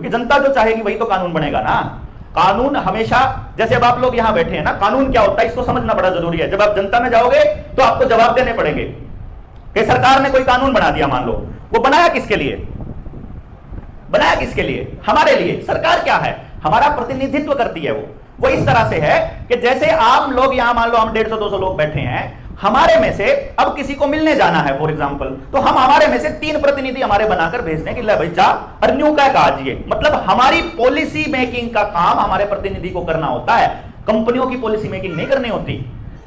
क्योंकि जनता जो चाहेगी वही तो कानून बनेगा ना। कानून हमेशा, जैसे अब आप लोग यहां बैठे हैं ना, कानून क्या होता है इसको समझना बड़ा जरूरी है। जब आप जनता में जाओगे तो आपको जवाब देने पड़ेंगे कि सरकार ने कोई कानून बना दिया, मान लो, वो बनाया किसके लिए? बनाया किसके लिए? हमारे लिए। सरकार क्या है? हमारा प्रतिनिधित्व करती है। वो इस तरह से है कि जैसे आम लोग यहां, मान लो हम 150-200 लोग बैठे हैं, हमारे में से अब किसी को मिलने जाना है फॉर एग्जांपल, तो हम हमारे में से 3 प्रतिनिधि हमारे बनाकर भेज दें कि ले भाई जा अर्न्यू का काज ये, मतलब हमारी पॉलिसी मेकिंग का काम हमारे प्रतिनिधि को करना होता है। कंपनियों की पॉलिसी मेकिंग नहीं करनी होती।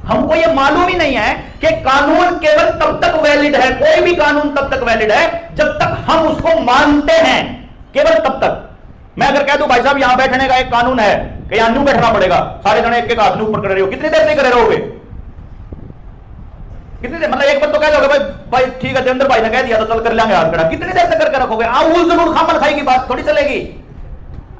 हमको ये मालूम ही नहीं है कि कानून केवल तब तक वैलिड है, कोई भी कानून तब तक वैलिड है जब तक हम उसको मानते हैं, केवल तब तक। मैं अगर कह दूं भाई साहब यहां बैठने का एक कानून है कि यहां न्यू बैठना पड़ेगा, सारे जने एक हाथ ऊपर कर रहे हो, कितनी देर नहीं करे रहोगे? कितनी देर? मतलब एक बार तो कह दोगे भाई ठीक है देवेंद्र भाई ने कह दिया तो चल कर लेंगे हाथ खड़ा, कितनी देर तक करके रखोगे? उल जरूर खामन खाई की बात थोड़ी चलेगी।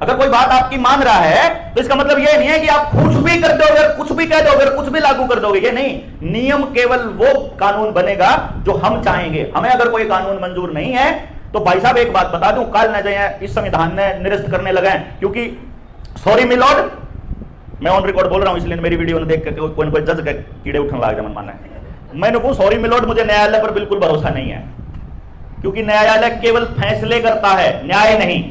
अगर कोई बात आपकी मान रहा है तो इसका मतलब यह नहीं है कि आप कुछ भी कर दोगे, कुछ भी कह दोगे, कुछ भी लागू कर दोगे, ये नहीं। नियम केवल वो कानून बनेगा जो हम चाहेंगे। हमें अगर कोई कानून मंजूर नहीं है तो भाई साहब एक बात बता दूं, कल न जाए इस संविधान में निरस्त करने लगे, क्योंकि सॉरी मिलॉर्ड, मैं ऑन रिकॉर्ड बोल रहा हूं इसलिए मेरी वीडियो ने देख के कोई जज के कीड़े उठने लग जाए मन मानना है। मैंने कहूं सॉरी मिलॉर्ड, मुझे न्यायालय पर बिल्कुल भरोसा नहीं है, क्योंकि न्यायालय केवल फैसले करता है, न्याय नहीं।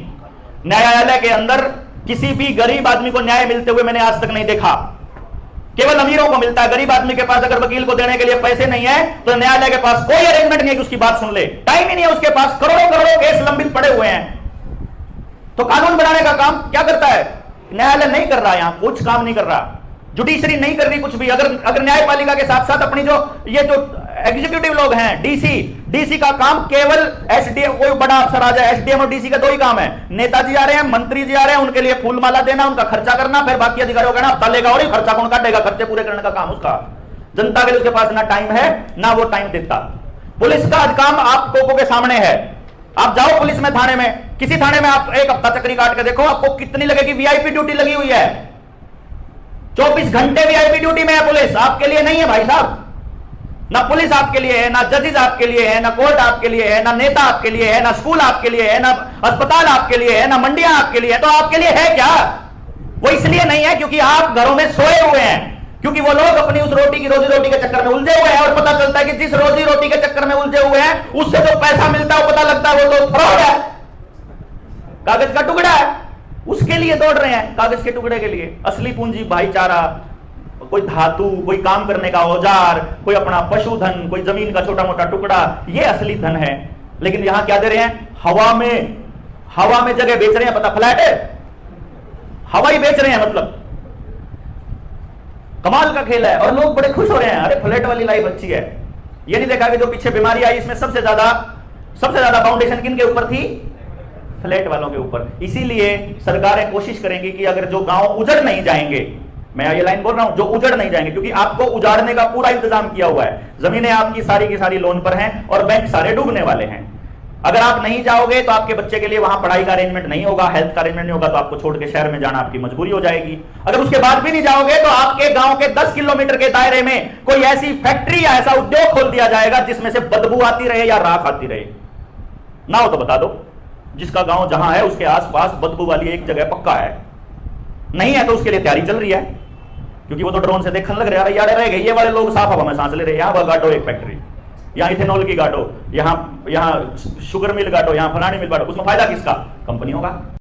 न्यायालय के अंदर किसी भी गरीब आदमी को न्याय मिलते हुए मैंने आज तक नहीं देखा। केवल अमीरों को मिलता है। गरीब आदमी के पास अगर वकील को देने के लिए पैसे नहीं है तो न्यायालय के पास कोई अरेंजमेंट नहीं है कि उसकी बात सुन ले, टाइम ही नहीं है उसके पास, करोड़ों करोड़ों केस लंबित पड़े हुए हैं। तो कानून बनाने का काम क्या करता है? न्यायालय नहीं कर रहा, यहां कुछ काम नहीं कर रहा, जुडिशरी नहीं कर रही कुछ भी। अगर न्यायपालिका के साथ साथ अपनी जो एग्जीक्यूटिव लोग हैं, डीसी का काम केवल एसडीएम, कोई बड़ा अफसर आ जाए, एसडीएम और डीसी का 2 ही काम है। नेताजी आ रहे हैं, मंत्री जी आ रहे हैं, उनके लिए फूल माला देना, उनका खर्चा करना, फिर बाकी अधिकारियों का ना तलेगा और खर्चा कौन काटेगा? खर्चे पूरे करने का काम उसका। जनता के लिए उसके पास ना टाइम है ना वो टाइम देता। पुलिस का काम आप लोगों के सामने है। आप जाओ पुलिस में, थाने में, किसी थाने में आप एक हफ्ता चक्री काट के देखो, आपको कितनी लगेगी वीआईपी ड्यूटी लगी हुई है। 24 घंटे वीआईपी ड्यूटी में है पुलिस, आपके लिए नहीं है भाई साहब। ना पुलिस आपके लिए है, ना जजेस आपके लिए है, ना कोर्ट आपके लिए है, ना नेता आपके लिए है, ना स्कूल आपके लिए है, ना अस्पताल आपके लिए है, ना मंडियां आपके लिए है। तो आपके लिए है क्या? वो इसलिए नहीं है क्योंकि आप घरों में सोए हुए हैं, क्योंकि वो लोग अपनी उस रोजी रोटी के चक्कर में उलझे हुए हैं। और पता चलता है कि जिस रोजी रोटी के चक्कर में उलझे हुए हैं उससे जो पैसा मिलता है वो पता लगता है वो तो फ्रॉड है, कागज का टुकड़ा है। उसके लिए दौड़ रहे हैं, कागज के टुकड़े के लिए। असली पूंजी भाईचारा, कोई धातु, कोई काम करने का औजार, कोई अपना पशुधन, कोई जमीन का छोटा मोटा टुकड़ा, ये असली धन है। लेकिन यहां क्या दे रहे हैं? हवा में जगह बेच रहे हैं। पता, फ्लैट है, हवा ही बेच रहे हैं। मतलब कमाल का खेल है और लोग बड़े खुश हो रहे हैं, अरे फ्लैट वाली लाइफ अच्छी है। ये नहीं देखा कि जो पीछे बीमारी आई इसमें सबसे ज्यादा फाउंडेशन किन के ऊपर थी? फ्लैट वालों के ऊपर। इसीलिए सरकारें कोशिश करेंगी कि अगर जो गांव उजड़ नहीं जाएंगे, मैं ये लाइन बोल रहा हूं, जो उजड़ नहीं जाएंगे, क्योंकि आपको उजाड़ने का पूरा इंतजाम किया हुआ है। जमीनें आपकी सारी की सारी लोन पर हैं और बैंक सारे डूबने वाले हैं। अगर आप नहीं जाओगे तो आपके बच्चे के लिए वहां पढ़ाई का अरेंजमेंट नहीं होगा, हेल्थ का अरेंजमेंट नहीं होगा, तो आपको छोड़ के शहर में जाना आपकी मजबूरी हो जाएगी। अगर उसके बाद भी नहीं जाओगे तो आपके गांव के 10 किलोमीटर के दायरे में कोई ऐसी फैक्ट्री या ऐसा उद्योग खोल दिया जाएगा जिसमें से बदबू आती रहे या राख आती रहे। ना हो तो बता दो, जिसका गांव जहां है उसके आसपास बदबू वाली एक जगह पक्का है, नहीं है तो उसके लिए तैयारी चल रही है, क्योंकि वो तो ड्रोन से देखने लग रहे हैं, रह गए ये वाले लोग साफ हवा में सांस ले रहे हैं। यहाँ गाटो एक फैक्ट्री, यहाँ इथेनॉल की गाटो, यहाँ शुगर मिल गाटो, यहाँ फलानी मिल गाटो, उसमें फायदा किसका? कंपनियों का।